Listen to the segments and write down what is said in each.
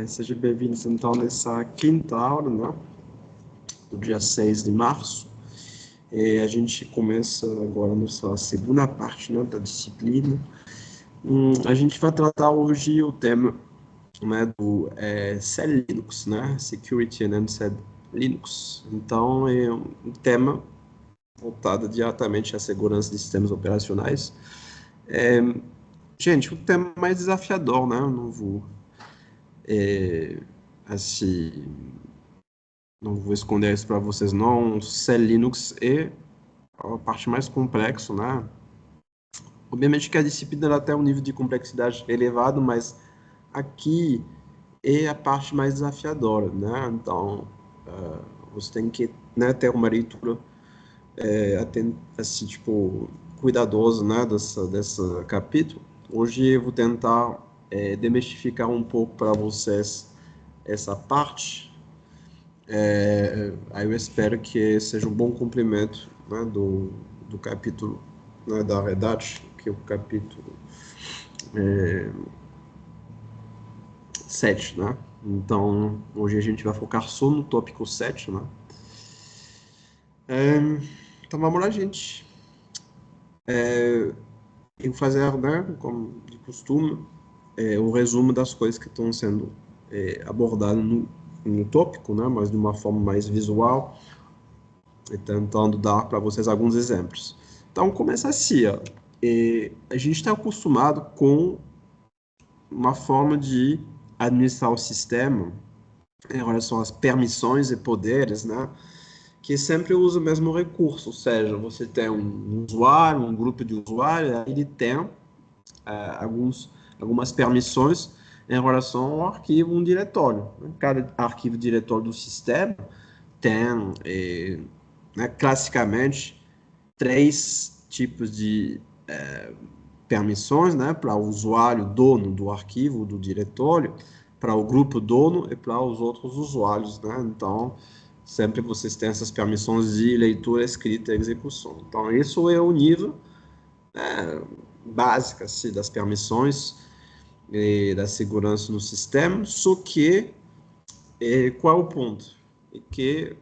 Sejam bem-vindos, então, nessa quinta aula, né, do dia 6 de março. A gente começa agora a nossa segunda parte, né, da disciplina. A gente vai tratar hoje o tema, né, do CEL Linux, né, Security and Unsaid Linux. Então, é um tema voltado diretamente à segurança de sistemas operacionais. Gente, o tema mais desafiador, né, eu não vou assim, não vou esconder isso para vocês, não. CEL Linux é a parte mais complexa, né? Obviamente que a disciplina ela tem um nível de complexidade elevado, mas aqui é a parte mais desafiadora, né? Então, você tem que, né, ter uma leitura assim, tipo, cuidadosa, né, desse capítulo. Hoje eu vou tentar demistificar um pouco para vocês essa parte. Aí eu espero que seja um bom complemento, né, do capítulo, né, da verdade, que é o capítulo 7, né? Então, hoje a gente vai focar só no tópico 7, né? Então, vamos lá, gente. Eu vou fazer, né, como de costume, o resumo das coisas que estão sendo abordadas no tópico, né, mas de uma forma mais visual, e tentando dar para vocês alguns exemplos. Então, começa assim, ó. A gente está acostumado com uma forma de administrar o sistema em relação às permissões e poderes, né? Que sempre usa o mesmo recurso, ou seja, você tem um usuário, um grupo de usuários, ele tem algumas permissões em relação ao arquivo, um diretório. Cada arquivo diretório do sistema tem, né, classicamente, três tipos de permissões, né, para o usuário dono do arquivo, do diretório, para o grupo dono e para os outros usuários, né? Então, sempre vocês têm essas permissões de leitura, escrita e execução. Então, isso é o nível básico assim, das permissões e da segurança no sistema, só que qual é o ponto? É que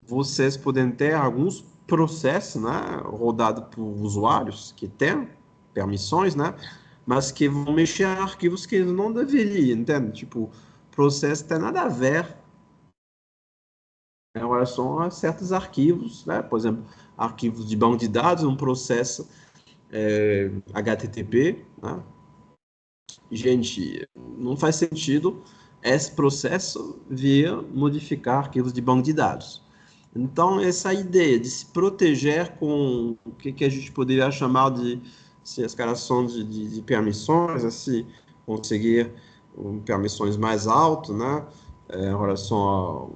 vocês podem ter alguns processos, né, rodados por usuários que têm permissões, né, mas que vão mexer em arquivos que eles não deveriam, entende? Tipo, processo tem nada a ver em relação a certos arquivos, né, por exemplo, arquivos de banco de dados, um processo HTTP, né? Gente, não faz sentido esse processo via modificar arquivos de banco de dados. Então, essa ideia de se proteger com o que a gente poderia chamar de se a escalação de permissões, assim, conseguir permissões mais altas, né, em relação ao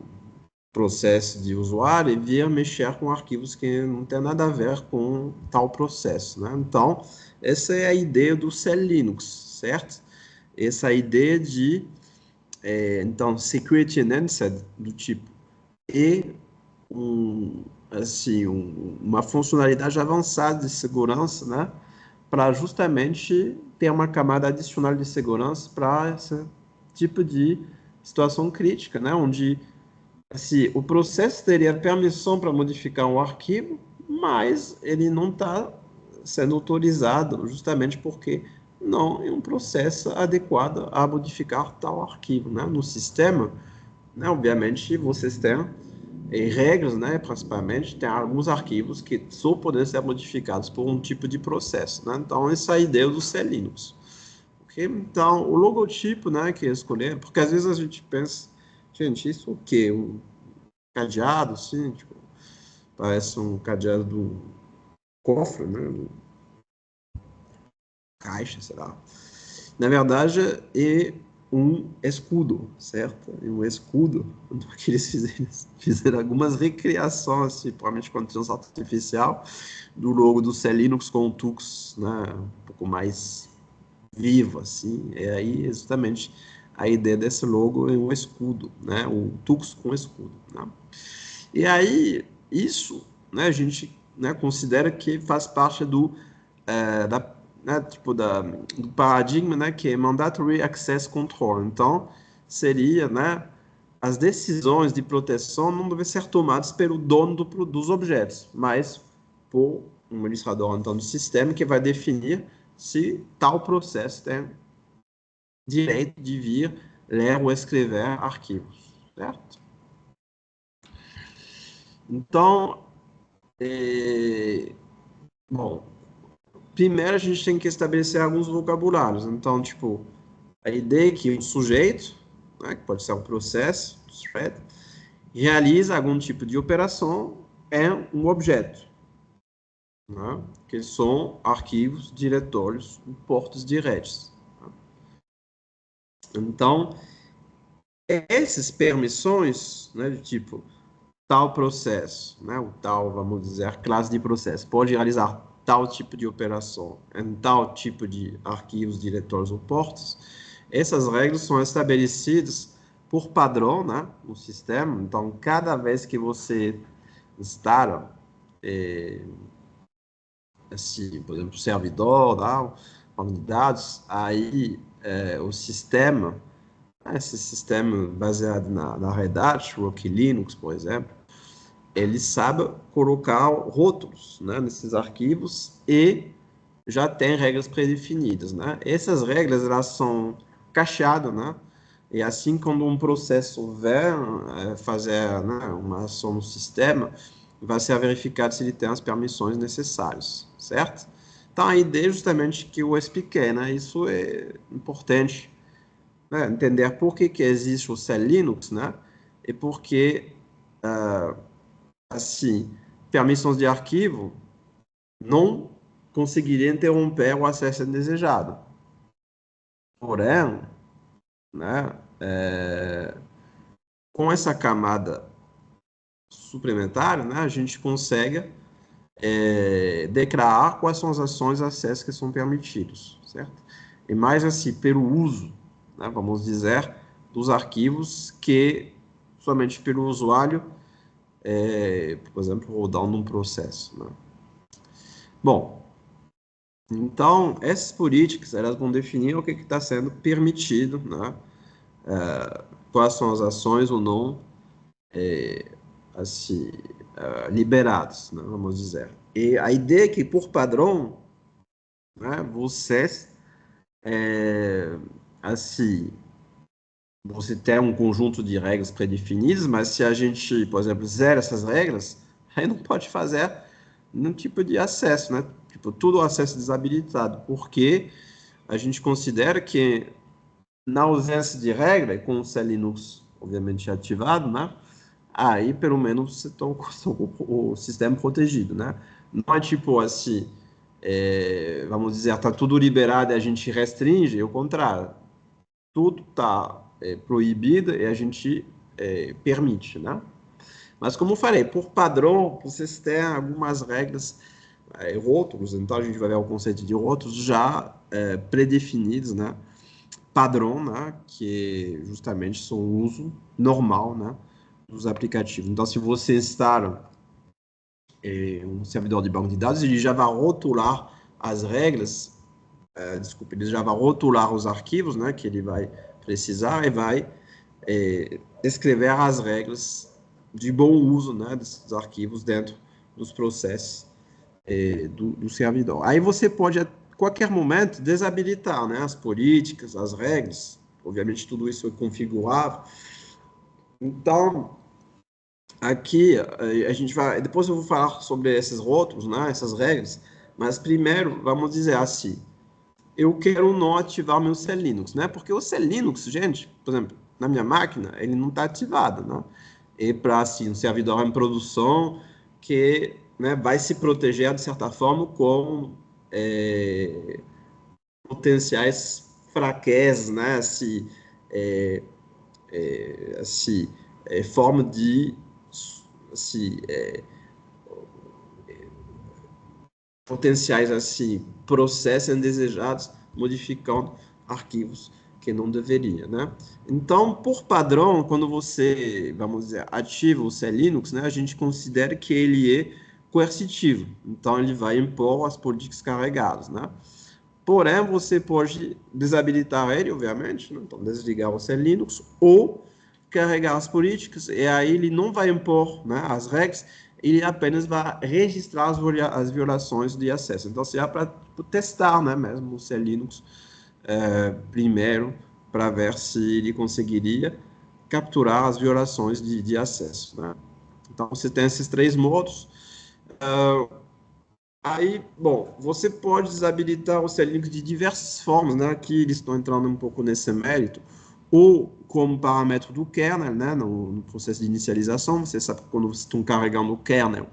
processo de usuário, e via mexer com arquivos que não tem nada a ver com tal processo, né? Então, essa é a ideia do CEL Linux, certo? Essa ideia de, então, security enhanced, do tipo, e uma funcionalidade avançada de segurança, né, para justamente ter uma camada adicional de segurança para esse tipo de situação crítica, né, onde assim, o processo teria permissão para modificar um arquivo, mas ele não está sendo autorizado justamente porque não é um processo adequado a modificar tal arquivo, né? No sistema, né, obviamente, vocês têm regras, né, principalmente, tem alguns arquivos que só podem ser modificados por um tipo de processo, né? Então, essa é a ideia do CEL Linux. Okay? Então, o logotipo, né, que escolher, porque às vezes a gente pensa, gente, isso o quê? Um cadeado, assim, tipo, parece um cadeado do cofre, né, do caixa, sei lá. Na verdade, é um escudo, certo? É um escudo que eles fizeram algumas recriações, assim, provavelmente com inteligência artificial, do logo do CEL Linux com o Tux, né, um pouco mais vivo, assim. E aí, justamente, a ideia desse logo é um escudo, né, o Tux com escudo, né? E aí, isso, né, a gente, né, considera que faz parte né, tipo do paradigma, né, que é Mandatory Access Control. Então, seria, né, as decisões de proteção não devem ser tomadas pelo dono dos objetos, mas por um administrador, então, do sistema que vai definir se tal processo tem direito de vir, ler ou escrever arquivos, certo? Então, bom, primeiro a gente tem que estabelecer alguns vocabulários. Então, tipo, a ideia é que um sujeito, né, que pode ser um processo, thread, realiza algum tipo de operação em um objeto, né, que são arquivos, diretórios, portas de redes. Né? Então, essas permissões, né, de tipo, tal processo, né, o tal, vamos dizer, classe de processo, pode realizar tal tipo de operação em tal tipo de arquivos, diretórios ou portas, essas regras são estabelecidas por padrão, né, no sistema. Então, cada vez que você instala, assim, por exemplo, o servidor, tá, banco de dados, aí o sistema, esse sistema baseado na Red Hat, Rocky Linux, por exemplo, ele sabe colocar rótulos, né, nesses arquivos e já tem regras predefinidas, né? Essas regras, elas são cacheadas, né? E assim, quando um processo vier fazer, né, uma ação no sistema, vai ser verificado se ele tem as permissões necessárias, certo? Então, a ideia é justamente que o expliquei, né? Isso é importante, né? Entender por que existe o Cell Linux, né? E por que assim, permissões de arquivo não conseguiria interromper o acesso indesejado. Porém, né, com essa camada suplementar, né, a gente consegue declarar quais são as ações de acesso que são permitidos, certo? E mais assim, pelo uso, né, vamos dizer, dos arquivos que somente pelo usuário, por exemplo, rodando um processo, né? Bom, então, essas políticas, elas vão definir o que está sendo permitido, né? Quais são as ações ou não, assim, liberadas, né? Vamos dizer. E a ideia é que, por padrão, né, vocês, assim, você tem um conjunto de regras predefinidas, mas se a gente, por exemplo, zera essas regras, aí não pode fazer nenhum tipo de acesso, né? Tipo, tudo o acesso desabilitado, porque a gente considera que na ausência de regra, e com o C Linux obviamente ativado, né? Aí pelo menos você está o sistema protegido, né? Não é tipo assim, vamos dizer, está tudo liberado e a gente restringe, é o contrário. Tudo está proibido e a gente permite, né? Mas como eu falei, por padrão, vocês têm algumas regras, rótulos, então a gente vai ver o conceito de rótulos já predefinidos, né? Padrão, né, que justamente são o uso normal, né, dos aplicativos. Então, se você instala um servidor de banco de dados, ele já vai rotular as regras, desculpa, ele já vai rotular os arquivos, né, que ele vai precisar e vai escrever as regras de bom uso, né, desses arquivos dentro dos processos do servidor. Aí você pode, a qualquer momento, desabilitar, né, as políticas, as regras. Obviamente, tudo isso é configurável. Então, aqui, a gente vai... Depois eu vou falar sobre esses rótulos, né, essas regras. Mas, primeiro, vamos dizer assim, eu quero não ativar o meu C Linux, né? Porque o C Linux, gente, por exemplo, na minha máquina, ele não está ativado, né? E para, assim, um servidor em produção que, né, vai se proteger, de certa forma, com potenciais fraquezas, né? É, assim, forma de assim, potenciais assim, processos indesejados, modificando arquivos que não deveria, né? Então, por padrão, quando você, vamos dizer, ativa o C Linux, né, a gente considera que ele é coercitivo. Então, ele vai impor as políticas carregadas, né? Porém, você pode desabilitar ele, obviamente, né? Então desligar o C Linux ou carregar as políticas, e aí ele não vai impor, né, as regras, ele apenas vai registrar as violações de acesso. Então, se é para testar, né, mesmo o C Linux primeiro, para ver se ele conseguiria capturar as violações de acesso, né? Então, você tem esses três modos. Aí, bom, você pode desabilitar o C-Linux de diversas formas, né? Aqui eles estão entrando um pouco nesse mérito, ou como parâmetro do kernel, né? No processo de inicialização, você sabe que quando vocês estão carregando o kernel,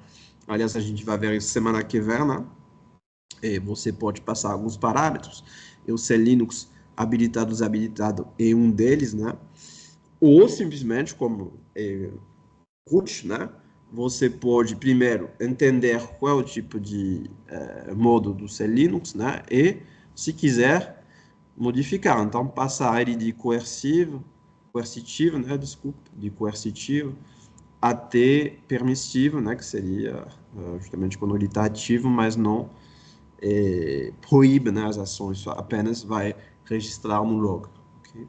aliás, a gente vai ver isso semana que vem, né? E você pode passar alguns parâmetros, e o C-Linux habilitado, desabilitado é um deles, né? Ou simplesmente como root, né? Você pode primeiro entender qual é o tipo de modo do C Linux, né? E, se quiser, modificar. Então, passar ele de coercitivo, né? Desculpa, de coercitivo até permissivo, né? Que seria justamente quando ele está ativo, mas não proíbe, né, as ações, só apenas vai registrar um log. Okay?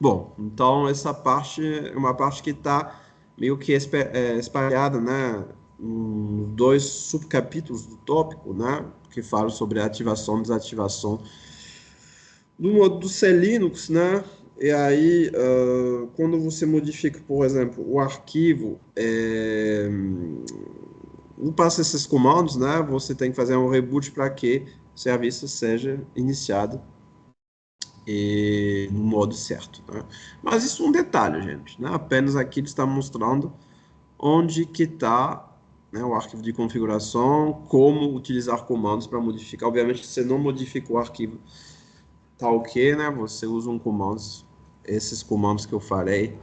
Bom, então essa parte é uma parte que está meio que espalhada, né, em dois subcapítulos do tópico, né, que falam sobre a ativação e desativação do modo do C Linux, né, e aí, quando você modifica, por exemplo, o arquivo, não passa esses comandos, né, você tem que fazer um reboot para que o serviço seja iniciado no modo certo, né? Mas isso é um detalhe, gente, né? Apenas aqui ele está mostrando onde que está, né, o arquivo de configuração, como utilizar comandos para modificar. Obviamente, se você não modifica o arquivo, tá ok, né? Você usa comandos, esses comandos que eu falei,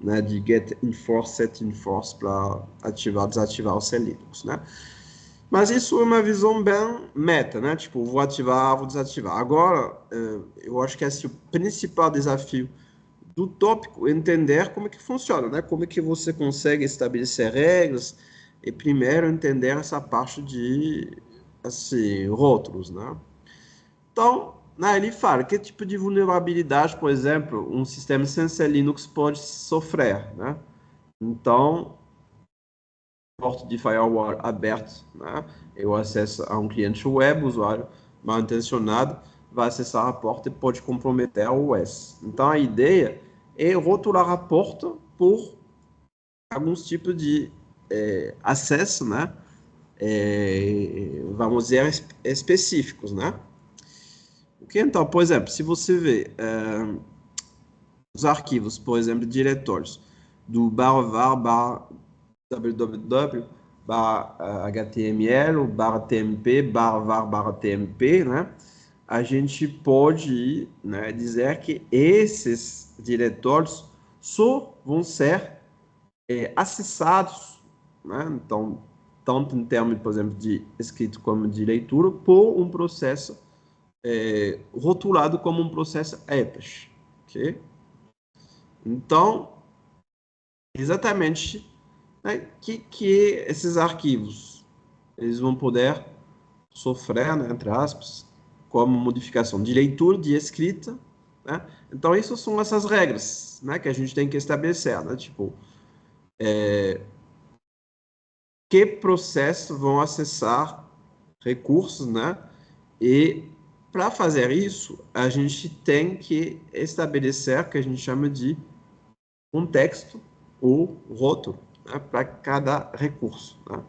né, de get enforce, set enforce para ativar, desativar o C Linux, né? Mas isso é uma visão bem meta, né? Tipo, vou ativar, vou desativar. Agora, eu acho que esse é o principal desafio do tópico, entender como é que funciona, né? Como é que você consegue estabelecer regras e primeiro entender essa parte de, assim, rótulos, né? Então, né, ele fala que tipo de vulnerabilidade, por exemplo, um sistema sem C Linux pode sofrer, né? Então, porta de firewall aberto, né? Eu acesso a um cliente web, o usuário mal intencionado vai acessar a porta e pode comprometer a OS. Então, a ideia é rotular a porta por alguns tipos de acesso, né? Vamos dizer, específicos, né? Ok, então, por exemplo, se você vê os arquivos, por exemplo, diretórios do /var www /html, /tmp, /var, /tmp, né? A gente pode, né, dizer que esses diretórios só vão ser acessados, né? Então, tanto em termos, por exemplo, de escrito como de leitura, por um processo rotulado como um processo Apache, ok? Então, exatamente, né, que esses arquivos eles vão poder sofrer, né, entre aspas, como modificação de leitura, de escrita, né? Então, isso são essas regras, né, que a gente tem que estabelecer, né? Tipo, que processos vão acessar recursos, né? E para fazer isso, a gente tem que estabelecer o que a gente chama de contexto ou rótulo, né, para cada recurso, né?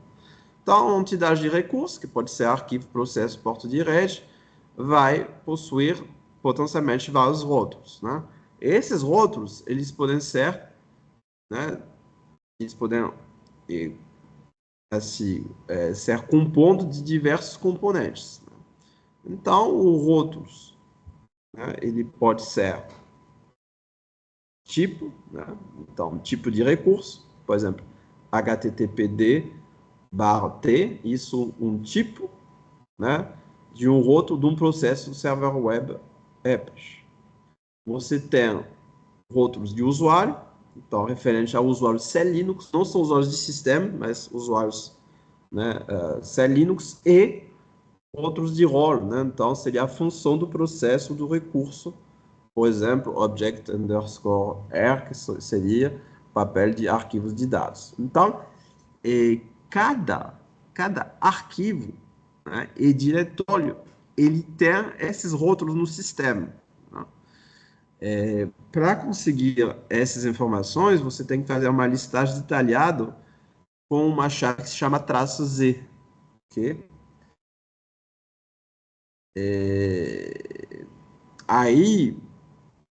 Então, a entidade de recurso, que pode ser arquivo, processo, porta de rede, vai possuir potencialmente vários rótulos, né? Esses rótulos, eles podem ser, né, eles podem assim, ser compondo de diversos componentes, né? Então, o rótulos, né, ele pode ser tipo, né? Então, tipo de recurso, por exemplo, HTTPD /t, isso um tipo, né, de um rótulo de um processo do server web Apache. Você tem rótulos de usuário, então referente ao usuário C Linux, não são usuários de sistema, mas usuários, né, C Linux, e outros de rol, né? Então, seria a função do processo do recurso. Por exemplo, object underscore R, que seria o papel de arquivos de dados. Então, cada arquivo, né, e diretório, ele tem esses rótulos no sistema. Né? Para conseguir essas informações, você tem que fazer uma listagem detalhada com uma chave que se chama "-z", ok? Aí,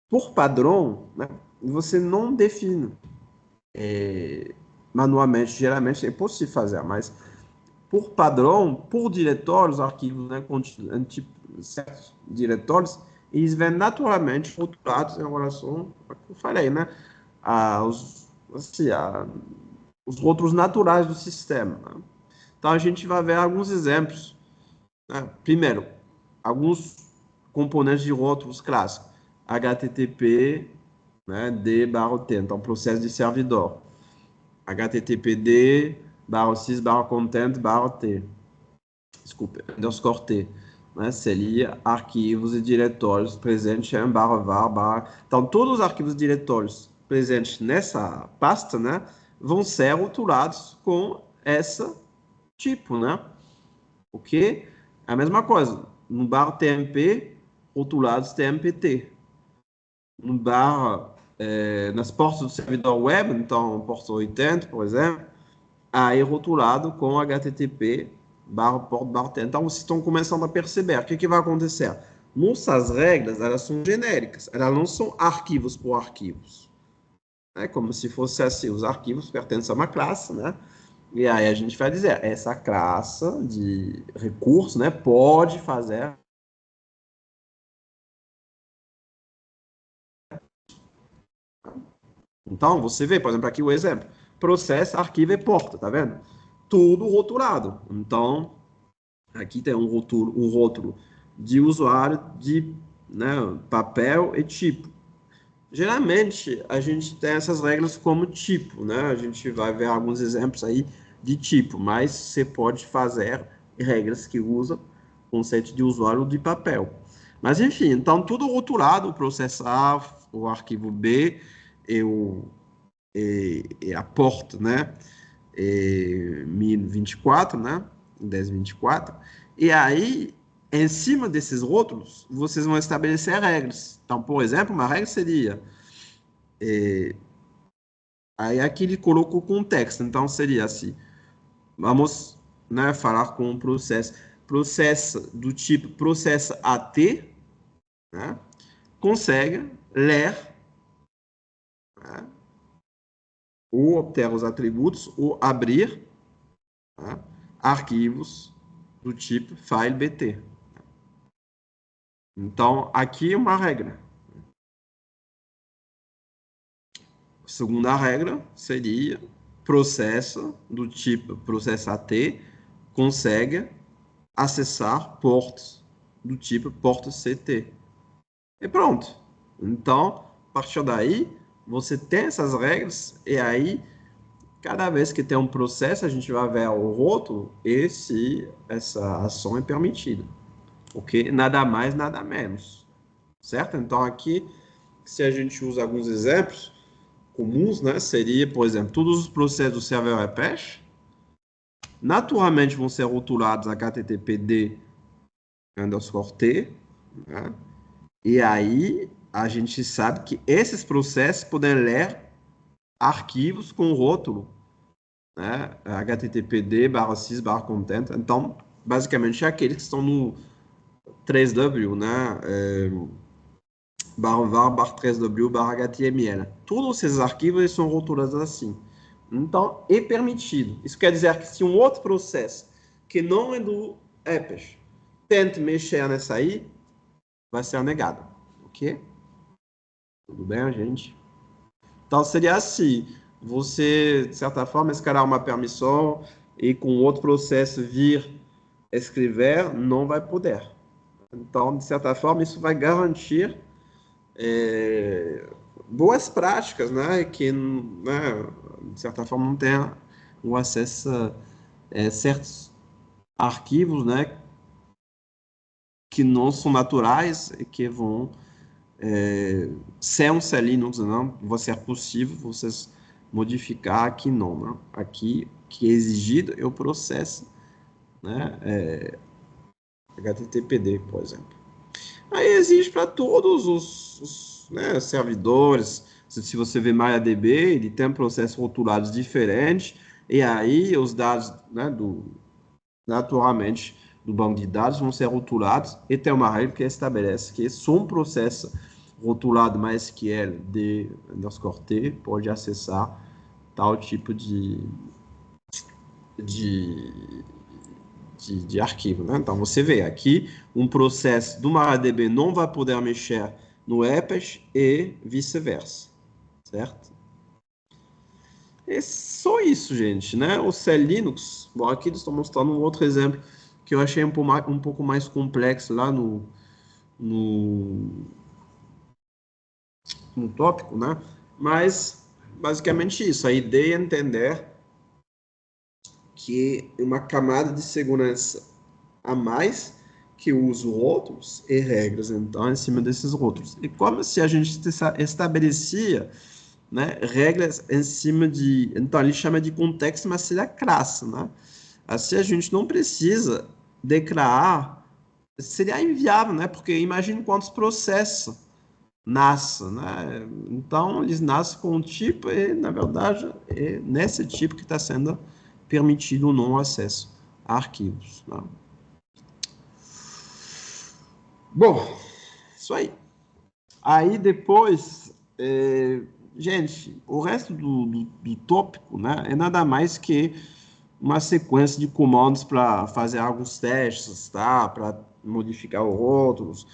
por padrão, né, você não define manualmente, geralmente é possível fazer, mas por padrão, por diretórios, arquivos, né, com certos diretórios, eles vêm naturalmente rotulados em relação ao que eu falei, né, os rótulos naturais do sistema. Né? Então, a gente vai ver alguns exemplos. Né? Primeiro, alguns componentes de rótulos clássicos. HTTP, né, D/T, então processo de servidor. HTTPD /sys/content/T. Desculpa, underscore T. Né, seria arquivos e diretórios presentes em /var/. Então, todos os arquivos e diretórios presentes nessa pasta, né, vão ser rotulados com esse tipo, né? Ok? A mesma coisa, no /tmp, rotulados tmpt. No nas portas do servidor web, então, porta 80, por exemplo, aí rotulado com HTTP /port/t. Então, vocês estão começando a perceber o que vai acontecer. Nossas regras, elas são genéricas, elas não são arquivos por arquivos. É como se fosse assim, os arquivos pertencem a uma classe, né? E aí a gente vai dizer, essa classe de recurso, né, pode fazer. Então, você vê, por exemplo, aqui o exemplo, processo, arquivo e porta, tá vendo? Tudo rotulado. Então, aqui tem um rótulo de usuário, de, né, papel e tipo. Geralmente, a gente tem essas regras como tipo, né? A gente vai ver alguns exemplos aí de tipo, mas você pode fazer regras que usam o conceito de usuário de papel. Mas, enfim, então, tudo rotulado, o processo A, o arquivo B e, e a porta, né? 1024, né? 1024. E aí, em cima desses rótulos, vocês vão estabelecer regras. Então, por exemplo, uma regra seria aí aqui ele colocou o contexto, então seria assim, vamos, né, falar com o processo do tipo processo AT, né, consegue ler, né, ou obter os atributos, ou abrir, né, arquivos do tipo file BT. Então, aqui é uma regra. A segunda regra seria processo do tipo processo AT consegue acessar portos do tipo porto CT. E pronto. Então, a partir daí, você tem essas regras e aí, cada vez que tem um processo, a gente vai ver o rótulo e se essa ação é permitida. Ok? Nada mais, nada menos. Certo? Então, aqui, se a gente usa alguns exemplos comuns, né, seria, por exemplo, todos os processos do server Apache, naturalmente vão ser rotulados HTTPD underscore T, né? E aí a gente sabe que esses processos podem ler arquivos com rótulo, né? httpd/sys/content. Então, basicamente, é aqueles que estão no 3W, né? /var/3w/html. Todos esses arquivos eles são rotulados assim. Então, é permitido. Isso quer dizer que se um outro processo que não é do Apache tente mexer nessa aí, vai ser negado. Ok? Tudo bem, gente? Então, seria assim: você, de certa forma, escalar uma permissão e com outro processo vir escrever, não vai poder. Então, de certa forma, isso vai garantir boas práticas, né? Que, né, de certa forma, não tenha o acesso a certos arquivos, né? que não são naturais e que vão ser um C Linux, não vai ser possível vocês modificar aqui não, né? Aqui que é exigido é o processo, né? HTTPD, por exemplo. Aí exige para todos os né, servidores. Se você vê MariaDB, ele tem processos rotulados diferentes, e aí os dados, né, naturalmente, do banco de dados vão ser rotulados, e tem uma regra que estabelece que se um processo rotulado MySQL de_t pode acessar tal tipo de arquivo, né? Então, você vê aqui, um processo do MariaDB não vai poder mexer no Apache e vice-versa, certo? É só isso, gente, né? O C Linux, bom, aqui eles estão mostrando um outro exemplo que eu achei um pouco mais complexo lá no tópico, né? Mas, basicamente isso, a ideia é entender que uma camada de segurança a mais que usa rótulos e regras, então, em cima desses rótulos. E como se a gente estabelecia, né, regras em cima de... Então, ele chama de contexto, mas seria classe, né? Assim, a gente não precisa declarar... Seria inviável, né? Porque imagine quantos processos nascem, né? Então, eles nascem com um tipo e, na verdade, é nesse tipo que está sendo permitido ou não acesso a arquivos, né? Bom, isso aí. Aí depois, gente, o resto do tópico, né, é nada mais que uma sequência de comandos para fazer alguns testes, tá? Para modificar os rótulos,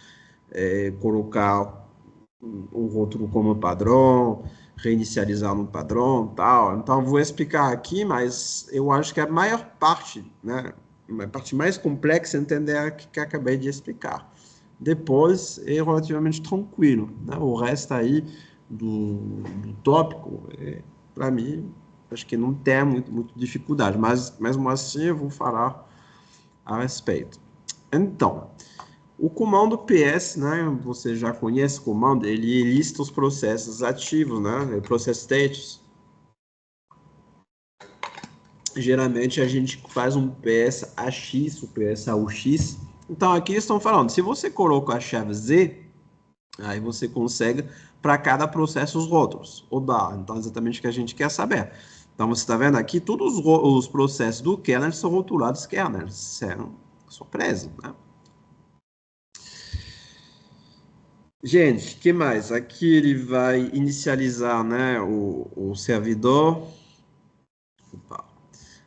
colocar um rótulo como padrão, reinicializar no padrão, tal. Então, vou explicar aqui, mas eu acho que a maior parte, né, a parte mais complexa é entender a que acabei de explicar. Depois é relativamente tranquilo, né? O resto aí do tópico, para mim, acho que não tem muito dificuldade, mas mesmo assim eu vou falar a respeito. Então, o comando PS, né? Você já conhece o comando, ele lista os processos ativos, né? O processo status. Geralmente a gente faz um PS AX, o PS AUX. Então aqui eles estão falando, se você coloca a chave Z, aí você consegue para cada processo os rótulos, ou dá. Então, exatamente o que a gente quer saber. Então, você está vendo aqui, todos os processos do kernel são rotulados kernel, são surpresa, né? Gente, que mais? Aqui ele vai inicializar, né, o servidor. Opa.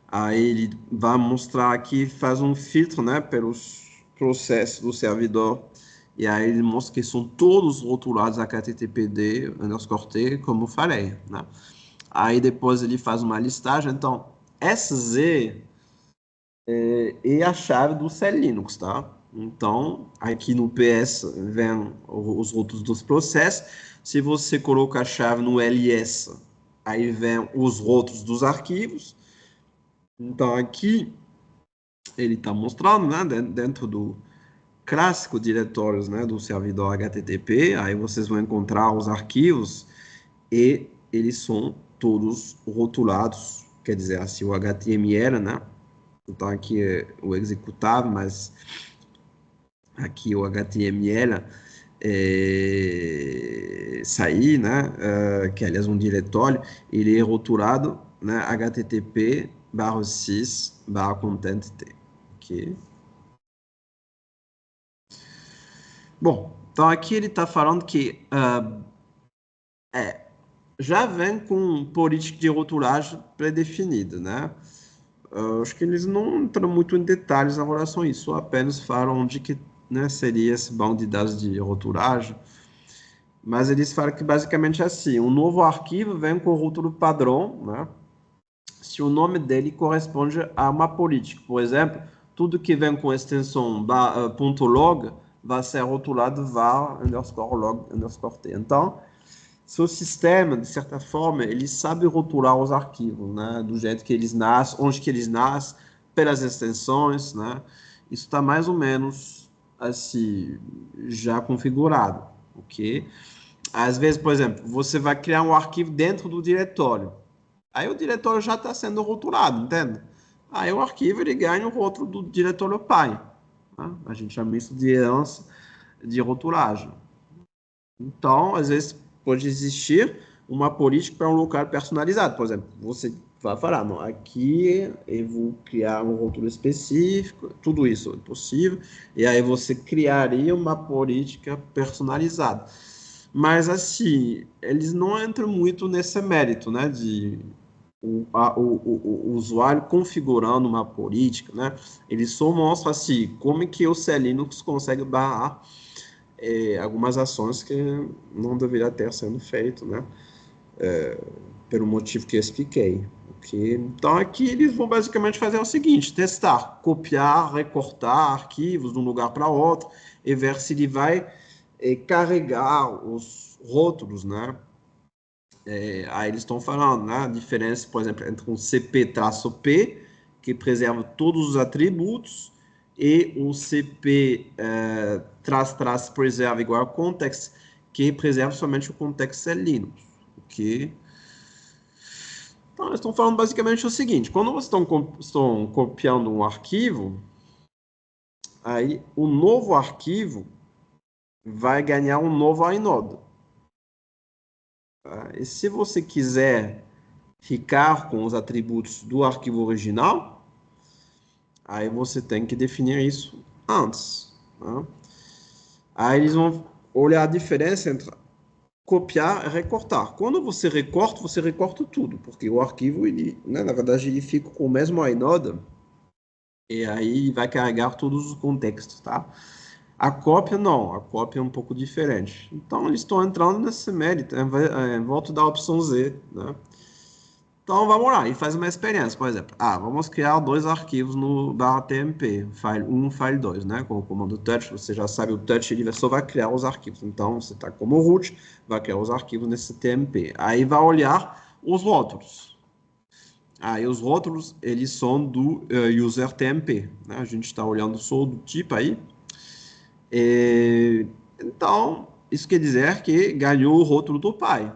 Aí ele vai mostrar aqui, faz um filtro, né, pelos processos do servidor. E aí ele mostra que são todos rotulados HTTPD, _t, como eu falei, né? Aí depois ele faz uma listagem. Então, SZ é a chave do C Linux, tá? Então, aqui no PS vem os rótulos dos processos. Se você coloca a chave no LS, aí vem os rótulos dos arquivos. Então, aqui ele está mostrando, né, dentro do clássico diretórios, né, do servidor HTTP, aí vocês vão encontrar os arquivos e eles são todos rotulados, quer dizer, assim, o HTML, né? Então aqui é o executável, mas aqui o HTML sair, né? Que aliás um diretório, ele é rotulado, né? http://sys/content_t, ok? Bom, então aqui ele está falando que já vem com política de rotulagem pré-definida, né? Acho que eles não entram muito em detalhes em relação a isso, apenas falam de que, né, seria esse banco de dados de rotulagem, mas eles falam que basicamente é assim, um novo arquivo vem com o rótulo padrão, né? Se o nome dele corresponde a uma política. Por exemplo, tudo que vem com extensão .log vai ser rotulado var_log_t. Então, seu sistema, de certa forma, ele sabe rotular os arquivos, né? Do jeito que eles nascem, onde que eles nascem, pelas extensões, né? Isso está mais ou menos assim, já configurado, ok? Às vezes, por exemplo, você vai criar um arquivo dentro do diretório. Aí o diretório já está sendo rotulado, entende? Aí o arquivo ele ganha o rótulo do diretório pai. Tá? A gente chama isso de herança de rotulagem. Então, às vezes, pode existir uma política para um local personalizado. Por exemplo, você vai falar, não, aqui eu vou criar um rótulo específico, tudo isso é possível, e aí você criaria uma política personalizada. Mas, assim, eles não entram muito nesse mérito, né, de o usuário configurando uma política, né, ele só mostra, assim, como que o C Linux consegue barrar algumas ações que não deveria ter sendo feito, né? Pelo motivo que eu expliquei. Okay? Então, aqui eles vão basicamente fazer o seguinte, testar, copiar, recortar arquivos de um lugar para outro e ver se ele vai carregar os rótulos, né? Aí eles estão falando, né? A diferença, por exemplo, entre um CP-P, que preserva todos os atributos, e o CP-preserve igual context, que preserva somente o context Linux, ok? Então, eles estão falando basicamente o seguinte, quando vocês estão copiando um arquivo, aí o novo arquivo vai ganhar um novo inode. Tá? E se você quiser ficar com os atributos do arquivo original, aí você tem que definir isso antes. Tá? Aí eles vão olhar a diferença entre copiar e recortar. Quando você recorta tudo, porque o arquivo, ele, né, na verdade, ele fica com o mesmo inode, e aí vai carregar todos os contextos, tá? A cópia, não. A cópia é um pouco diferente. Então, eles estão entrando nesse mérito, em volta da opção Z, né? Então, vamos lá, e faz uma experiência, por exemplo. Vamos criar dois arquivos no .tmp, file 1 file 2, né? Com o comando touch, você já sabe, o touch ele só vai criar os arquivos. Então, você está como root, vai criar os arquivos nesse tmp. Aí vai olhar os rótulos. Aí os rótulos, eles são do user tmp, né? A gente está olhando só do tipo aí. Então, isso quer dizer que ganhou o rótulo do pai,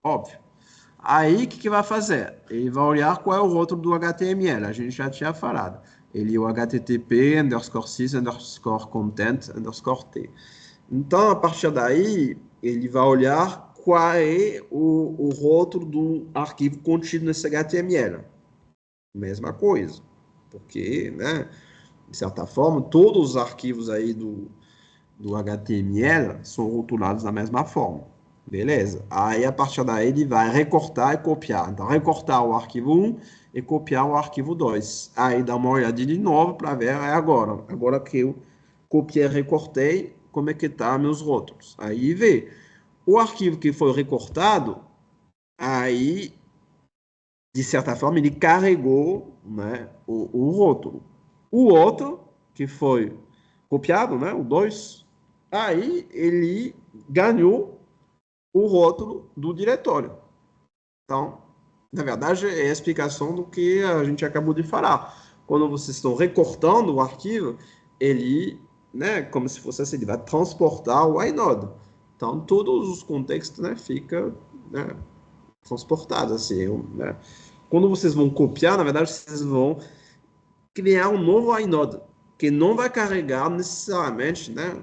óbvio. Aí, o que vai fazer? Ele vai olhar qual é o rótulo do HTML. A gente já tinha falado. Ele é o http _sys _content _t. Então, a partir daí, ele vai olhar qual é o rótulo do arquivo contido nesse HTML. Mesma coisa. Porque, né, de certa forma, todos os arquivos aí do HTML são rotulados da mesma forma. Beleza? Aí, a partir daí, ele vai recortar e copiar. Então, recortar o arquivo 1 e copiar o arquivo 2. Aí, dá uma olhadinha de novo para ver agora. Agora que eu copiei e recortei, como é que tá meus rótulos. Aí, vê. O arquivo que foi recortado, aí, de certa forma, ele carregou, né, o rótulo. O outro, que foi copiado, né, o 2, aí ele ganhou o rótulo do diretório. Então, na verdade, é a explicação do que a gente acabou de falar. Quando vocês estão recortando o arquivo, ele, né, como se fosse assim, ele vai transportar o inode. Então, todos os contextos, né, ficam, né, transportados, assim, né. Quando vocês vão copiar, na verdade, vocês vão criar um novo inode, que não vai carregar necessariamente, né,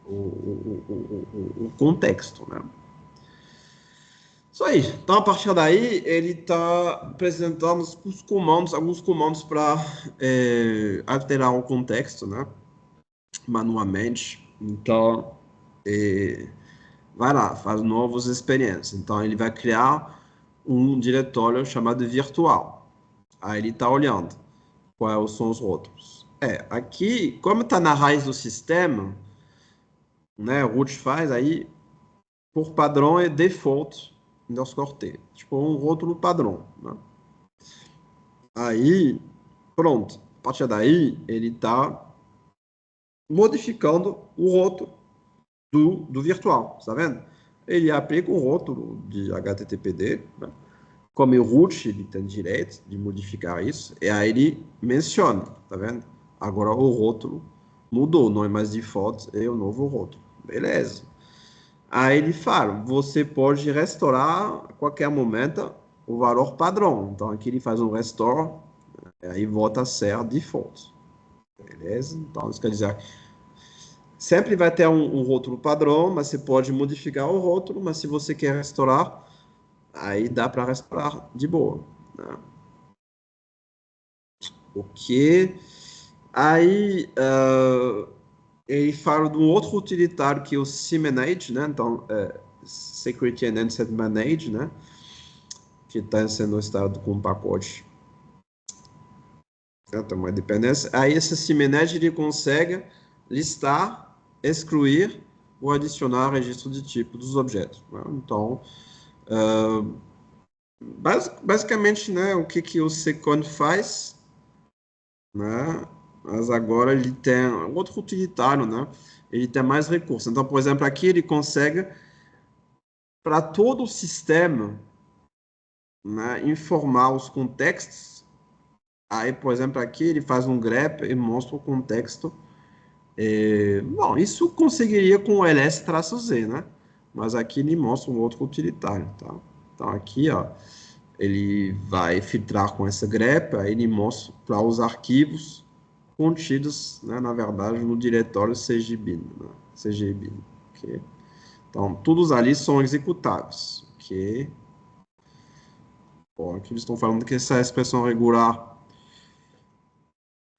o contexto, né? Isso aí. Então, a partir daí, ele está apresentando os comandos, alguns comandos para alterar o contexto, né? Manualmente. Então, vai lá, faz novas experiências. Então, ele vai criar um diretório chamado virtual. Aí ele está olhando quais são os rótulos. Aqui, como está na raiz do sistema, né? O root faz aí, por padrão, é default underscore T. Tipo, um rótulo padrão, né? Aí, pronto. A partir daí, ele está modificando o rótulo do virtual, tá vendo? Ele aplica um rótulo de HTTPD, né? Como o root, ele tem direito de modificar isso, e aí ele menciona, tá vendo? agora o rótulo mudou, não é mais default, é o novo rótulo. Beleza. Aí ele fala, você pode restaurar a qualquer momento o valor padrão. Então aqui ele faz um restore, aí volta a ser default. Beleza? Então isso quer dizer, sempre vai ter um rótulo padrão, mas você pode modificar o rótulo, mas se você quer restaurar, aí dá para restaurar de boa, né? Ok. Aí ele fala de um outro utilitário que é o CManage, né? Então, Security and Asset Manage, né? Que está sendo instalado com um pacote. Tem uma dependência. Aí esse CManage ele consegue listar, excluir ou adicionar registro de tipo dos objetos, né? Então, basicamente, né, o que o Second faz, né? Mas agora ele tem outro utilitário, né? Ele tem mais recursos. Então, por exemplo, aqui ele consegue, para todo o sistema, né, informar os contextos. Aí, por exemplo, aqui ele faz um grep e mostra o contexto. Bom, isso conseguiria com o ls-z, né? Mas aqui ele mostra um outro utilitário, tá? Então, aqui, ó, ele vai filtrar com essa grep, aí ele mostra para os arquivos contidos, né, na verdade, no diretório cgbin, né? cgbin, ok? Então, todos ali são executáveis, ok? Bom, aqui eles estão falando que essa expressão regular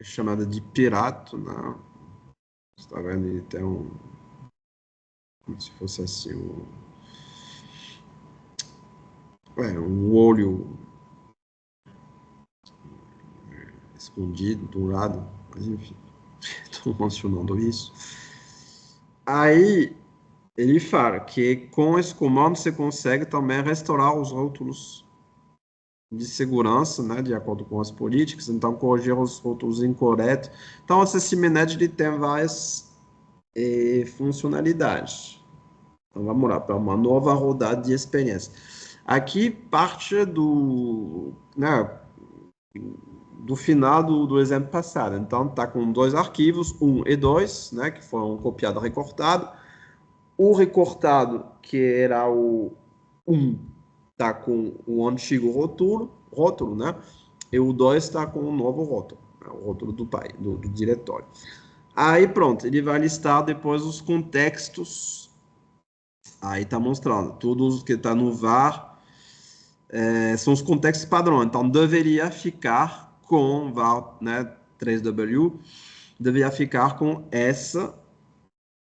é chamada de pirato, né? Você está vendo? Ele tem como se fosse assim, um olho escondido de um lado, mas enfim, estou mencionando isso. Aí, ele fala que com esse comando você consegue também restaurar os rótulos de segurança, né, de acordo com as políticas, então corrigir os rótulos incorretos. Então, essa CMNet ele tem várias funcionalidades. Então, vamos lá, para uma nova rodada de experiência. Aqui parte né, do final do exemplo passado. Então, está com dois arquivos, 1 e 2, né, que foram copiado e recortado. O recortado, que era o 1, está com o antigo rótulo, né? E o 2 está com o novo rótulo, né? O rótulo do pai, do diretório. Aí pronto, ele vai listar depois os contextos. Aí está mostrando, tudo que está no var são os contextos padrão. Então deveria ficar com var, né, 3W, deveria ficar com essa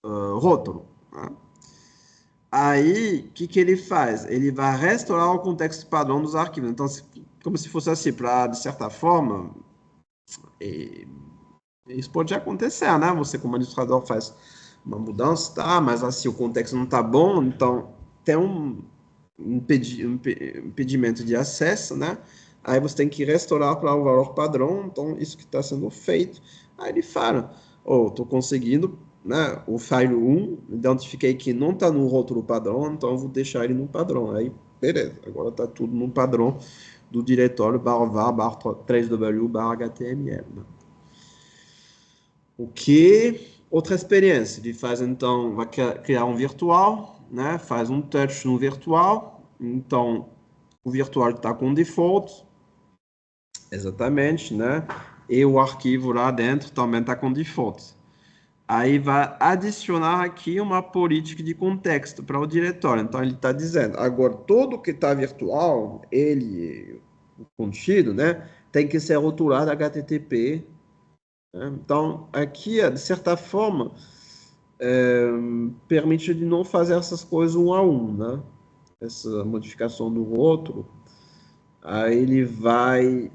rótulo, né? Aí, o que ele faz? Ele vai restaurar o contexto padrão dos arquivos. Então, como se fosse assim, para, de certa forma, isso pode acontecer, né? Você, como administrador, faz uma mudança, tá? Mas assim, o contexto não está bom, então tem um impedimento de acesso, né? Aí você tem que restaurar para o valor padrão, então isso que está sendo feito. Aí ele fala, estou conseguindo, né? O file 1, identifiquei que não está no rótulo padrão, então eu vou deixar ele no padrão. Aí, beleza, agora está tudo no padrão do diretório var 3w html, né? O que outra experiência, ele faz então, vai criar um virtual, né? Faz um touch no virtual, então o virtual está com default, exatamente, né? E o arquivo lá dentro também está com default. Aí vai adicionar aqui uma política de contexto para o diretório. Então ele está dizendo, agora todo que está virtual, ele, o contido, né? Tem que ser rotulado HTTP. Então, aqui, de certa forma, permite de não fazer essas coisas um a um, né? Essa modificação do rótulo. Aí ele vai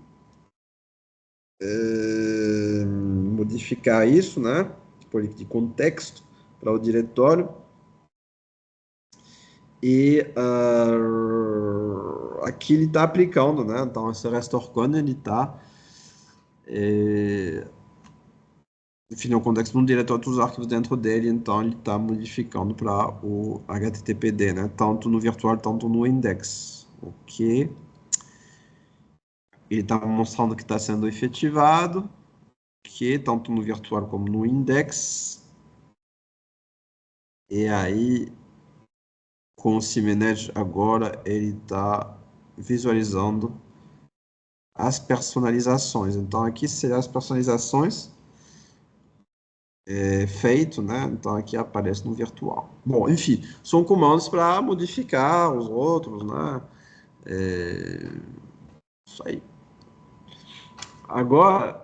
modificar isso, né? De contexto para o diretório. E aqui ele está aplicando, né? Então, esse restore cone, ele está definiu o contexto no diretório dos arquivos dentro dele, então ele está modificando para o HTTPD, né? Tanto no virtual, tanto no index. Ok. Ele está mostrando que está sendo efetivado. que tanto no virtual como no index. E aí, com o CManage agora, ele está visualizando as personalizações. Então, aqui seriam as personalizações feito, né? Então, aqui aparece no virtual. Bom, enfim, são comandos para modificar os outros, né? Isso aí. Agora,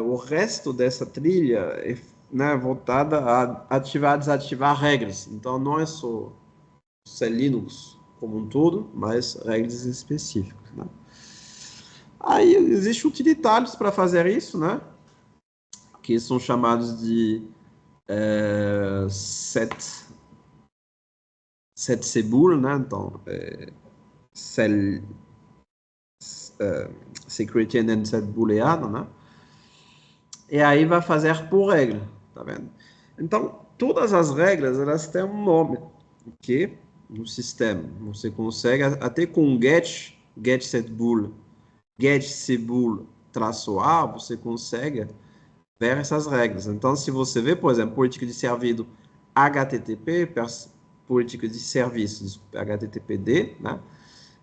o resto dessa trilha é, né, voltada a ativar e desativar regras. Então, não é só Linux como um todo, mas regras específicas, né? Aí existem utilitários para fazer isso, né? Que são chamados de setcbul, né? Então, cell, security and set booleano, né? E aí vai fazer por regra, tá vendo? Então, todas as regras, elas têm um nome, que no sistema você consegue, até com get setbool, get setbool traço A, você consegue ver essas regras. Então, se você vê, por exemplo, política de servidor HTTP, política de serviço, desculpa, HTTPD, né?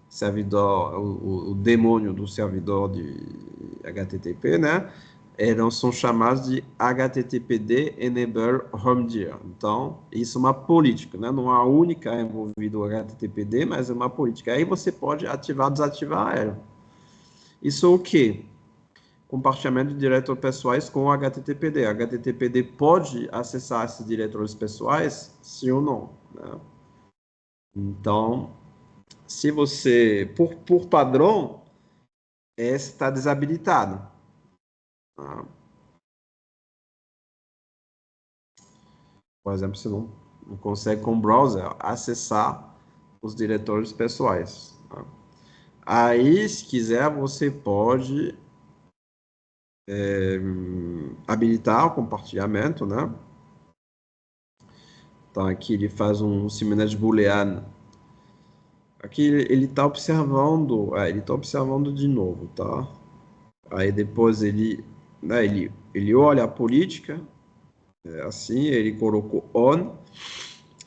Servidor, o demônio do servidor de HTTP, né? Eram, são chamados de HTTPD Enable Homedier. Então, isso é uma política, né? Não é a única envolvida o HTTPD, mas é uma política. Aí você pode ativar ou desativar ela. Isso é o quê? Compartilhamento de diretores pessoais com o HTTPD. O HTTPD pode acessar esses diretores pessoais, sim ou não, né? Então, se você, por padrão, esse está desabilitado. Tá? Por exemplo, você não consegue com o browser acessar os diretores pessoais. Tá? Aí, se quiser, você pode habilitar o compartilhamento, né? Então, aqui ele faz um seminário booleano. Aqui ele está observando, ele está observando de novo, tá? Aí depois ele, né, ele olha a política, assim, ele colocou on.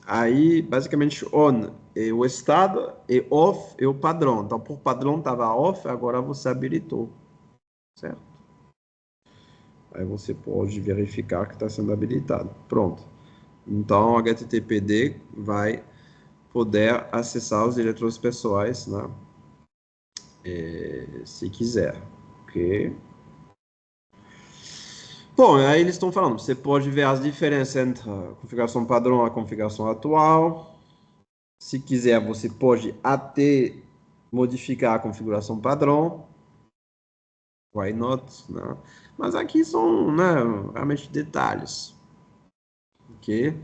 Aí, basicamente, on é o estado e off é o padrão. Então, por padrão estava off, agora você habilitou, certo? Aí você pode verificar que está sendo habilitado. Pronto. Então, o HTTPD vai poder acessar os diretores pessoais, né? Se quiser, ok? Bom, aí eles estão falando, você pode ver as diferenças entre a configuração padrão e a configuração atual. Se quiser, você pode até modificar a configuração padrão. Why not, né? Mas aqui são, né, realmente detalhes, ok?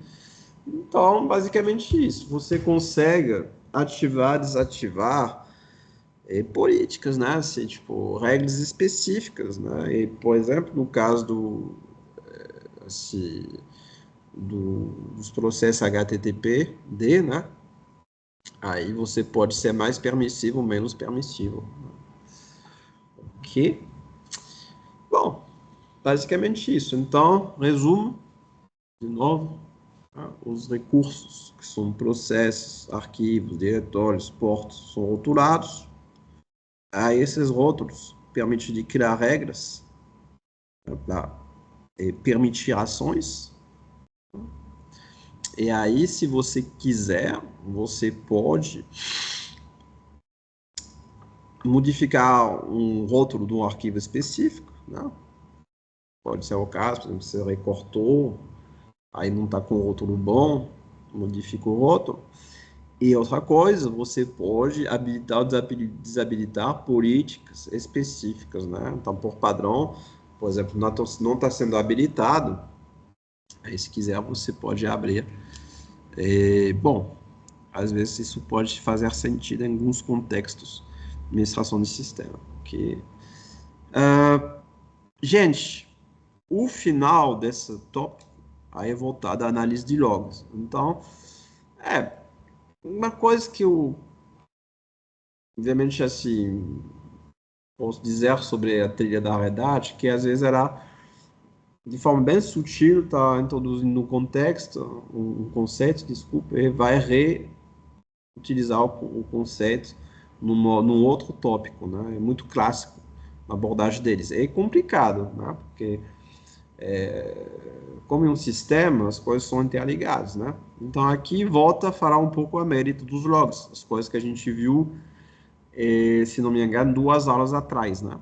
Então, basicamente isso. Você consegue ativar, desativar políticas, né? Assim, tipo, regras específicas, né? E, por exemplo, no caso assim, dos processos HTTPD, né? Aí você pode ser mais permissivo ou menos permissivo. Ok? Bom, basicamente isso. Então, resumo, de novo, tá? Os recursos, que são processos, arquivos, diretórios, portos, são rotulados. Aí esses rótulos permitem de criar regras, né, para permitir ações. E aí, se você quiser, você pode modificar um rótulo de um arquivo específico, né? Pode ser o caso, por exemplo, você recortou, aí não está com o rótulo bom, modifica o rótulo. E outra coisa, você pode habilitar ou desabilitar políticas específicas, né? Então, por padrão, por exemplo, não está sendo habilitado, aí se quiser você pode abrir. Bom, às vezes isso pode fazer sentido em alguns contextos de administração de sistema. Okay? Gente, o final desse tópico aí é voltado à análise de logs. Então, uma coisa que eu, obviamente, assim, posso dizer sobre a trilha da verdade, que às vezes era de forma bem sutil, está introduzindo um contexto, um conceito, desculpa, e vai reutilizar o conceito num outro tópico, né? É muito clássico na abordagem deles. É complicado, né? Porque como em um sistema, as coisas são interligadas, né? Então aqui volta a falar um pouco a mérito dos logs, as coisas que a gente viu, se não me engano, 2 aulas atrás, né?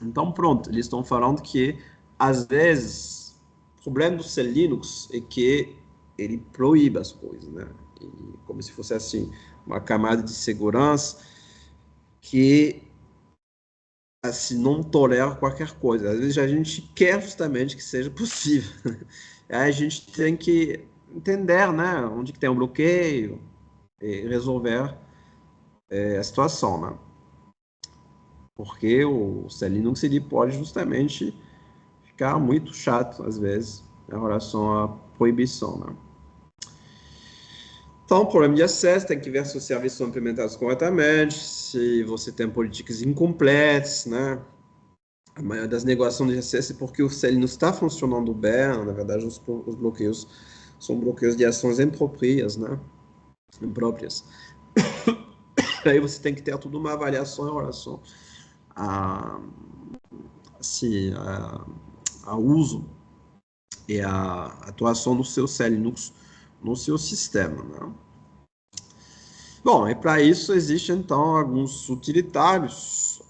Então pronto, eles estão falando que às vezes o problema do C Linux é que ele proíbe as coisas, né? E como se fosse assim uma camada de segurança que assim não tolera qualquer coisa. Às vezes a gente quer justamente que seja possível. Aí a gente tem que entender, né, onde que tem um bloqueio e resolver a situação, né? Porque o C Linux ele pode justamente ficar muito chato às vezes em relação à proibição, né? Então, problema de acesso, tem que ver se os serviços são implementados corretamente, se você tem políticas incompletas, né? A maioria das negociações de acesso é porque o CL não está funcionando bem, na verdade os bloqueios são bloqueios de ações improprias, né? Impróprias. Aí você tem que ter toda uma avaliação em relação a, assim, a uso e a atuação do seu CL no seu sistema, né? Bom, e para isso existem então alguns utilitários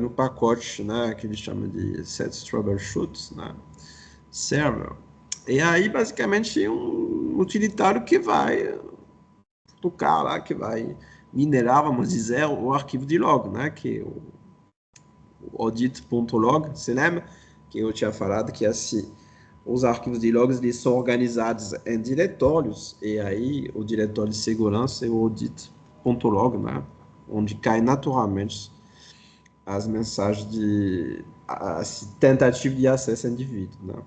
no pacote, né, que eles chamam de Set Troubleshoot, né, Server. E aí, basicamente, um utilitário que vai tocar lá, que vai minerar, vamos dizer, o arquivo de log, né, que é o audit.log, você lembra? Que eu tinha falado que assim, os arquivos de logs eles são organizados em diretórios, e aí o diretório de segurança é o audit.log, né? Onde cai naturalmente as mensagens de tentativa de acesso a indivíduo, né?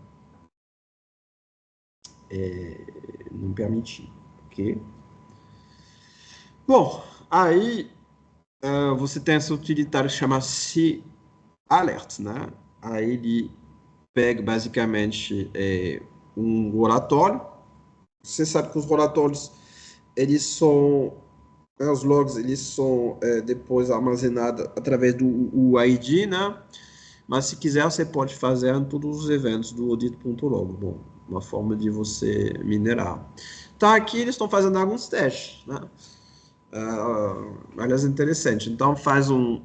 Não permitir, ok? Bom, aí você tem esse utilitário que chama-se alert, né? Aí ele pega basicamente um relatório. Você sabe que os relatórios, eles são, os logs, eles são depois armazenados através do UID, né? Mas se quiser, você pode fazer em todos os eventos do audit.log. Bom, uma forma de você minerar. Então, aqui eles estão fazendo alguns testes, né? Aliás, interessante. Então, faz um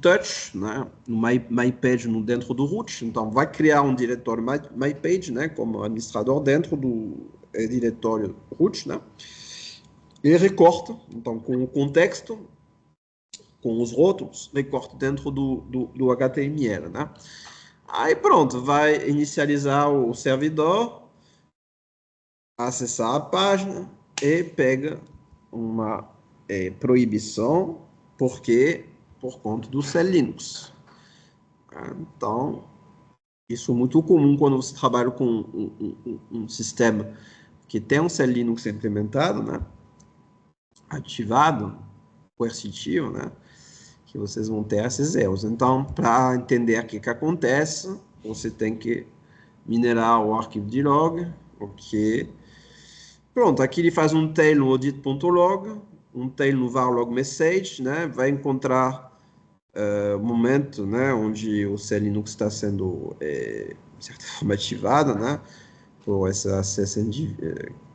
touch, né, no MyPage no dentro do root, então vai criar um diretório MyPage, né, como administrador dentro do diretório root, né, e recorta, então com o contexto, com os rótulos, recorta dentro do HTML, né. Aí pronto, vai inicializar o servidor, acessar a página e pega uma proibição, porque por conta do C Linux. Então, isso é muito comum quando você trabalha com um sistema que tem um C Linux implementado, né? Ativado, coercitivo, né? Que vocês vão ter esses erros. Então, para entender o que acontece, você tem que minerar o arquivo de log, ok? Pronto, aqui ele faz um tail no audit.log, um tail no var log message, né? Vai encontrar o momento, né, onde o C Linux está sendo, de certa forma, ativado, né? Por esse acesso que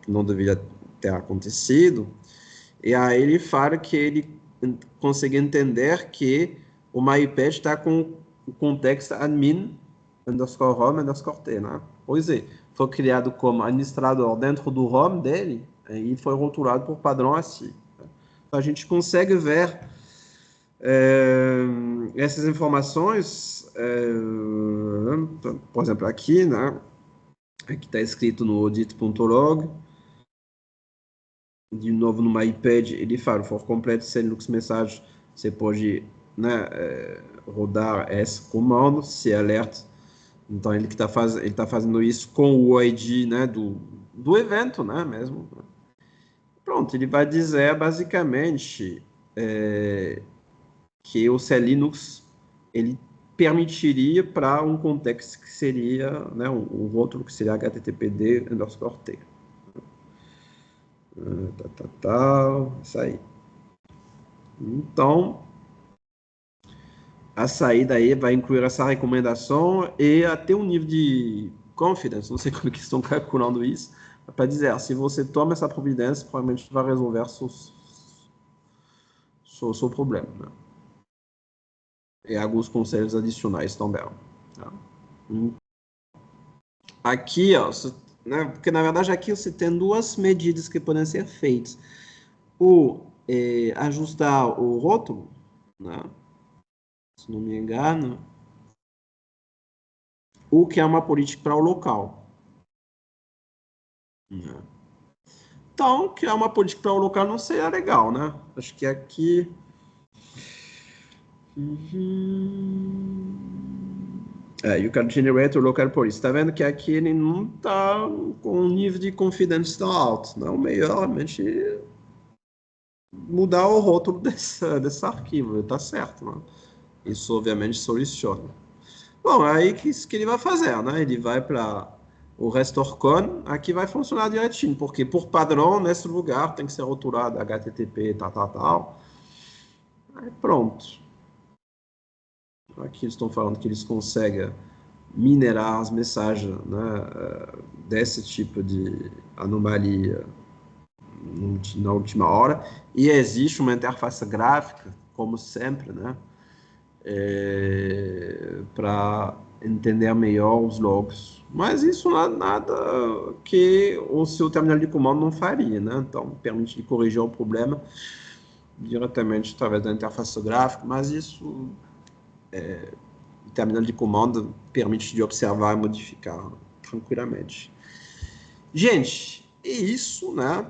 não deveria ter acontecido. E aí ele fala que ele consegue entender que o MyPage está com o contexto admin underscore home underscore t, né? Pois é, foi criado como administrador dentro do home dele e foi rotulado por padrão assim. Então a gente consegue ver essas informações, por exemplo, aqui, né? Aqui está escrito no audit.log, de novo no MyPage, ele fala, for complete sem Linux message, você pode, né, rodar esse comando, se alerta. Então ele que ele tá fazendo isso com o ID, né, do evento, né, mesmo. Pronto, ele vai dizer basicamente que o C Linux ele permitiria para um contexto que seria, né, um rótulo que seria httpd_t. Isso aí. Então, a saída aí vai incluir essa recomendação e até um nível de confidence, não sei como que estão calculando isso, para dizer, se você toma essa providência, provavelmente vai resolver seu problema, né? E alguns conselhos adicionais também. Tá? Aqui, ó, né, porque na verdade aqui você tem duas medidas que podem ser feitas. Ajustar o rótulo, né? Se não me engano, o que é uma política para o local. Né? Então, criar uma política para o local não seria legal, né? Acho que aqui... you can generate a local policy. Está vendo que aqui ele não está com um nível de confidência tão alto. Não, melhor realmente mudar o rótulo desse arquivo. Está certo, né? Isso, obviamente, soluciona. Bom, aí o que ele vai fazer, né? Ele vai para o RestoreCon, aqui vai funcionar direitinho, porque por padrão, nesse lugar, tem que ser rotulado HTTP, tal. Aí pronto. Aqui eles estão falando que eles conseguem minerar as mensagens, né, desse tipo de anomalia na última hora. E existe uma interface gráfica, como sempre, né, para entender melhor os logs. Mas isso não é nada que o seu terminal de comando não faria, né? Então, permite corrigir o problema diretamente através da interface gráfica, mas isso, o terminal de comando permite de observar e modificar tranquilamente. Gente, é isso, né?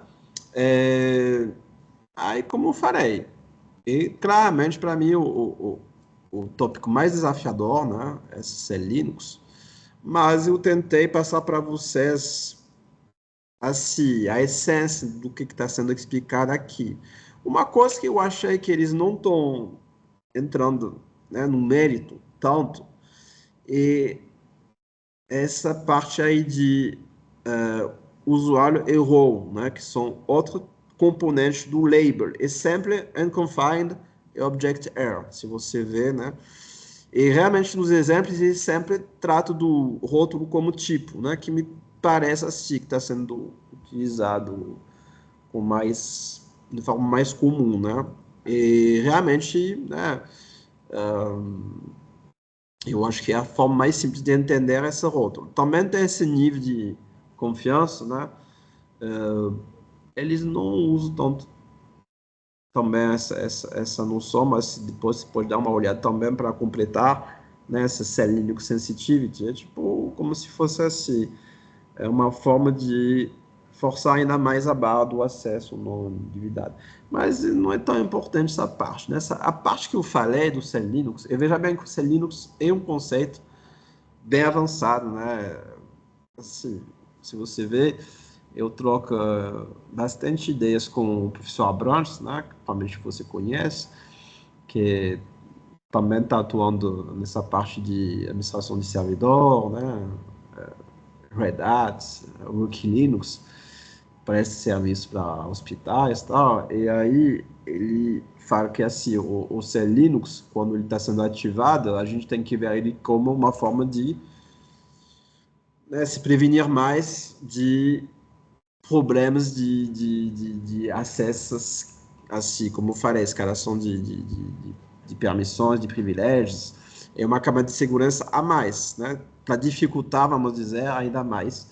Aí, como eu falei, e claramente para mim o tópico mais desafiador, né, é ser Linux, mas eu tentei passar para vocês assim, a essência do que está sendo explicado aqui. Uma coisa que eu achei que eles não estão entrando, né, no mérito tanto, é essa parte aí de usuário e role, né, que são outros componentes do label, assembly, unconfined e object error, se você vê, né? E realmente nos exemplos ele sempre trata do rótulo como tipo, né, que me parece assim que está sendo utilizado com mais de forma mais comum, né? E realmente, né, eu acho que é a forma mais simples de entender esse rótulo. Também tem esse nível de confiança, né? Eles não usam tanto também essa noção, mas depois você pode dar uma olhada também para completar, né, essa Linux Sensitivity. É tipo como se fosse assim, é uma forma de forçar ainda mais a barra do acesso não individuado. Mas não é tão importante essa parte, né? A parte que eu falei do Linux, e veja bem que o Linux é um conceito bem avançado, né? Assim, se você vê, eu troco bastante ideias com o professor Abrantes, né, que provavelmente você conhece, que também está atuando nessa parte de administração de servidor, né, Red Hat, Rook Linux, presta serviço para hospitais e tal, e aí ele fala que assim, o Linux, quando ele está sendo ativado, a gente tem que ver ele como uma forma de, né, se prevenir mais de problemas de acessos, assim, como eu falei, escalação de permissões, de privilégios, é uma camada de segurança a mais, né? Para dificultar, vamos dizer, ainda mais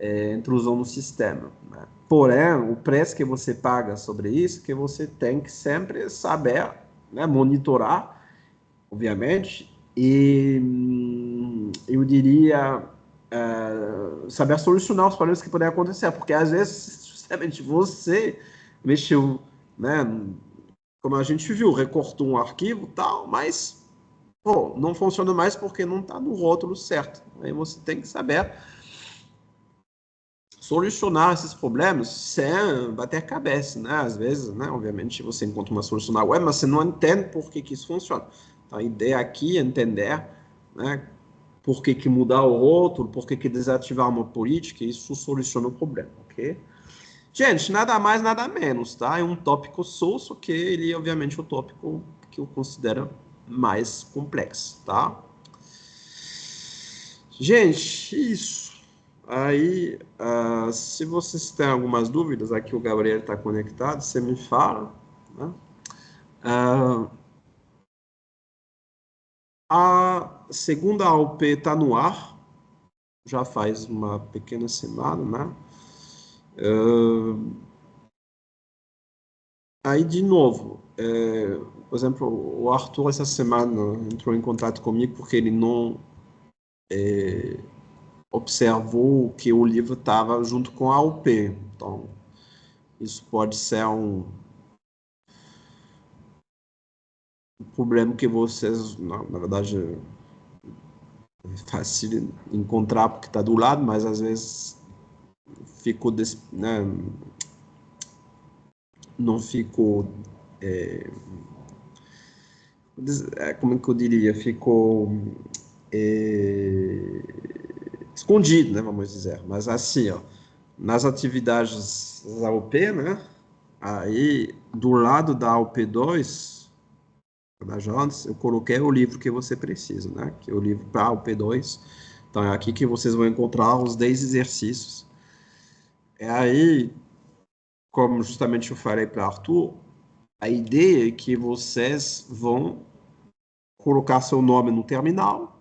a intrusão no sistema. Né? Porém, o preço que você paga sobre isso, que você tem que sempre saber, né, monitorar, obviamente, e eu diria saber solucionar os problemas que podem acontecer, porque às vezes justamente você mexeu, né, como a gente viu, recortou um arquivo tal, mas pô, não funciona mais porque não está no rótulo certo. Aí você tem que saber solucionar esses problemas sem bater a cabeça, né? Às vezes, né? Obviamente você encontra uma solução na web, mas você não entende por que isso funciona. Então, a ideia aqui é entender, né, por que mudar o rótulo, por que desativar uma política, isso soluciona o problema, ok? Gente, nada mais, nada menos, tá? É um tópico só que ele, obviamente, é o tópico que eu considero mais complexo, tá? Gente, isso. Aí, se vocês têm algumas dúvidas, aqui o Gabriel está conectado, você me fala, né? Ah, a segunda AUP está no ar, já faz uma pequena semana, né? Aí, de novo, por exemplo, o Arthur, essa semana, entrou em contato comigo porque ele não observou que o livro estava junto com a AUP. Então, isso pode ser um problema que vocês, na verdade, é fácil encontrar porque está do lado, mas às vezes ficou, né, não ficou, como é que eu diria, ficou é, escondido, né, vamos dizer. Mas assim, ó, nas atividades da UP, né, aí do lado da UP2, da Jones, eu coloquei o livro que você precisa, né, que é o livro para a UP2. Então é aqui que vocês vão encontrar os 10 exercícios. É aí, como justamente eu falei para Arthur, a ideia é que vocês vão colocar seu nome no terminal.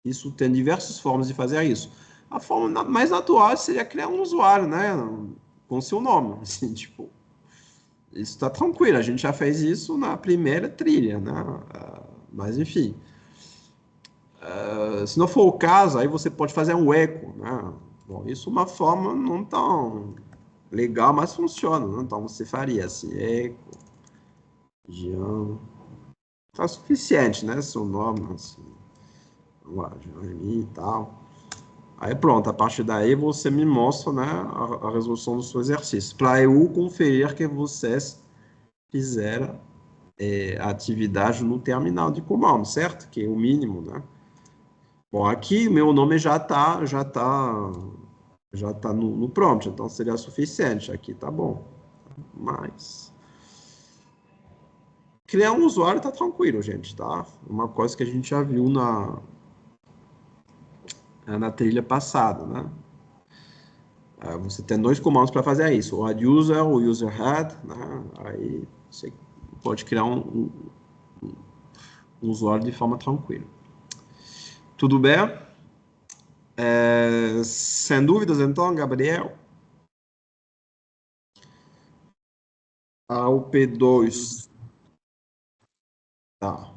Isso tem diversas formas de fazer isso. A forma mais natural seria criar um usuário, né? Com seu nome. Assim, tipo, isso está tranquilo. A gente já fez isso na primeira trilha, né? Mas, enfim. Se não for o caso, aí você pode fazer um eco, né? Bom, isso é uma forma não tão legal, mas funciona, né? Então, você faria assim, eco, Jean. Tá suficiente, né? Seu nome, assim. Vamos lá, Jean e tal. Aí pronto, a partir daí você me mostra, né, a resolução do seu exercício, para eu conferir que vocês fizeram a atividade no terminal de comando, certo? Que é o mínimo, né? Bom, aqui meu nome já tá no prompt, então seria suficiente. Aqui tá bom. Mas criar um usuário tá tranquilo, gente, tá? Uma coisa que a gente já viu na trilha passada, né? Você tem dois comandos para fazer isso, o add user, o user head, né? Aí você pode criar um usuário de forma tranquila. Tudo bem? Sem dúvidas, então, Gabriel, a UP2, tá.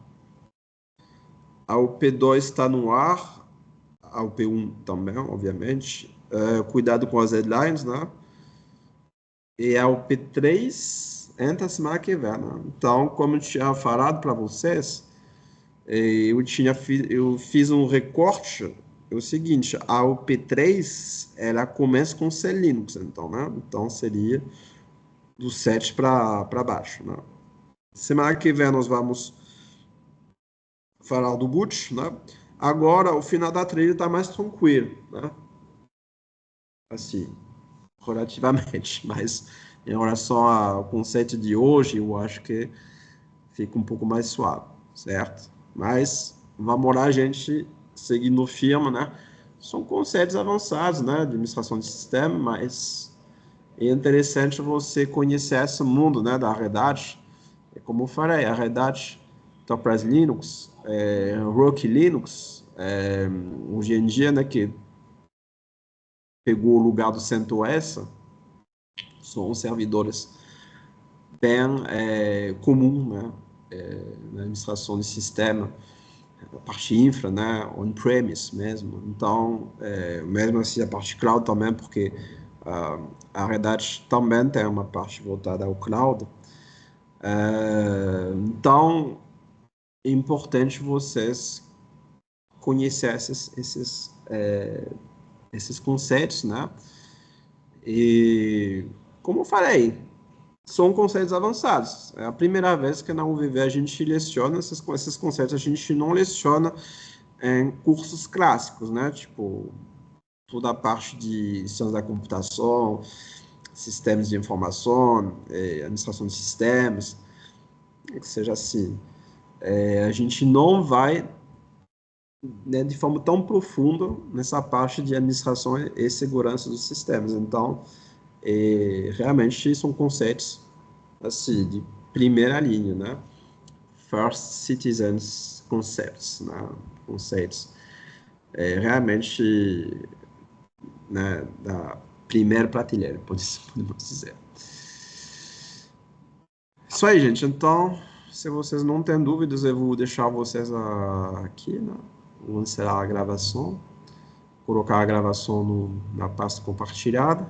A UP2 está no ar, a UP1 também, obviamente. Cuidado com as headlines, né? E a UP3 entra semana que vem, né? Então, como eu tinha falado para vocês, eu fiz um recorte, é o seguinte, a UP3, ela começa com C Linux, então, né? Então, seria do 7 para baixo, né? Semana que vem nós vamos falar do boot, né? Agora, o final da trilha está mais tranquilo, né? Assim, relativamente, mas em relação ao conceito de hoje, eu acho que fica um pouco mais suave, certo? Mas vamos lá, a gente seguindo o filme, né? São conceitos avançados, né? De administração de sistema, mas é interessante você conhecer esse mundo, né? Da Red Hat. Como eu falei, a Red Hat Enterprise Linux, Rocky Linux, hoje em dia, né? Que pegou o lugar do CentOS, são servidores bem comum, né? Na administração de sistema, a parte infra, né, on-premise mesmo. Então, mesmo assim, a parte cloud também, porque a Red Hat também tem uma parte voltada ao cloud. Então, é importante vocês conhecerem esses conceitos, né? E, como eu falei, são conceitos avançados. É a primeira vez que na UVV a gente leciona esses conceitos, a gente não leciona em cursos clássicos, né? Tipo, toda a parte de ciência da computação, sistemas de informação, administração de sistemas, que seja assim. A gente não vai, né, de forma tão profunda nessa parte de administração e segurança dos sistemas. Então, realmente são conceitos assim de primeira linha, né? First Citizens Concepts, né? Conceitos realmente, né, da primeira prateleira, podemos dizer. Isso aí, gente. Então, se vocês não têm dúvidas, eu vou deixar vocês aqui, né? Vou encerrar a gravação, colocar a gravação na pasta compartilhada.